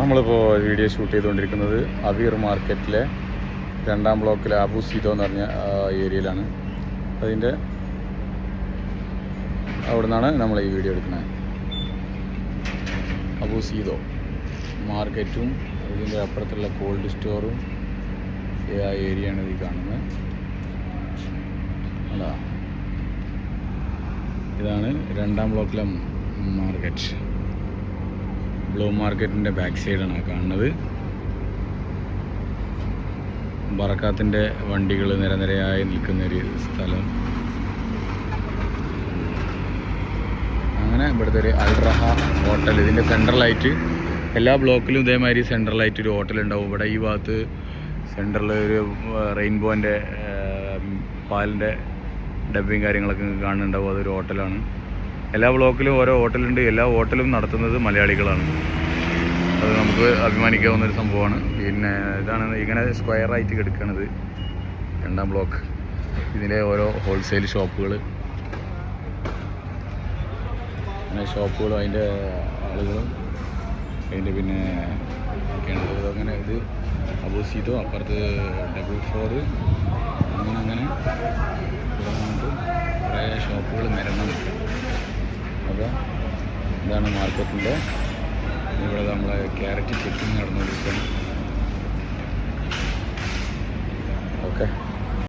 നമ്മളിപ്പോൾ video shoot ചെയ്തുകൊണ്ടിരിക്കുന്നത് Aweer മാർക്കറ്റിലെ 2ാം ബ്ലോക്കിലെ അബു സീദോ എന്ന് പറഞ്ഞ ഏരിയയിലാണ്. അതിൻ്റെ അവിടെ നിന്നാണ് നമ്മൾ ഈ വീഡിയോ എടുക്കുന്നത്. അബു സീദോ മാർക്കറ്റും ഇതിൻ്റെ അപ്പുറത്തുള്ള കോൾഡ് സ്റ്റോറും ആ ഏരിയയാണ് ഈ കാണുന്നത്. അല്ല, ഇതാണ് 2ാം ബ്ലോക്കിലെ മാർക്കറ്റ്. ബ്ലൂ മാർക്കറ്റിൻ്റെ ബാക്ക് സൈഡാണ് കാണുന്നത്. ബറക്കാത്തിൻ്റെ വണ്ടികൾ നിരനിരയായി നിൽക്കുന്നൊരു സ്ഥലം. അങ്ങനെ ഇവിടുത്തെ ഒരു അൽറഹ ഹോട്ടൽ, ഇതിൻ്റെ സെൻട്രലായിട്ട് എല്ലാ ബ്ലോക്കിലും ഇതേമാതിരി സെൻട്രലായിട്ട് ഒരു ഹോട്ടൽ ഉണ്ടാവും. ഇവിടെ ഈ ഭാഗത്ത് സെൻട്രൽ ഒരു റെയിൻബോൻ്റെ പാലിൻ്റെ ഡബ്ബിങ് കാര്യങ്ങളൊക്കെ കാണുന്നുണ്ടാവും. അതൊരു ഹോട്ടലാണ്. എല്ലാ ബ്ലോക്കിലും ഓരോ ഹോട്ടലുണ്ട്. എല്ലാ ഹോട്ടലും നടത്തുന്നത് മലയാളികളാണ്. അത് നമുക്ക് അഭിമാനിക്കാവുന്നൊരു സംഭവമാണ്. പിന്നെ ഇതാണ് ഇങ്ങനെ സ്ക്വയറായിട്ട് കിടക്കുന്നത് 2ാം ബ്ലോക്ക്. ഇതിൻ്റെ ഓരോ ഹോൾസെയിൽ ഷോപ്പുകൾ, അങ്ങനെ ഷോപ്പുകളും അതിൻ്റെ ആളുകളും അതിൻ്റെ പിന്നെ ഒക്കെയാണ്. അങ്ങനെ ഇത് അബു സീദോ, അപ്പുറത്ത് 444 അങ്ങനെ കുറേ ഷോപ്പുകൾ നിരന്നു. അപ്പോൾ ഇതാണ് മാർക്കറ്റിൻ്റെ. ഇവിടെ നമ്മളെ ക്യാരറ്റ് ചെക്കിങ് നടന്നുകൊണ്ടിരിക്കുകയാണ്.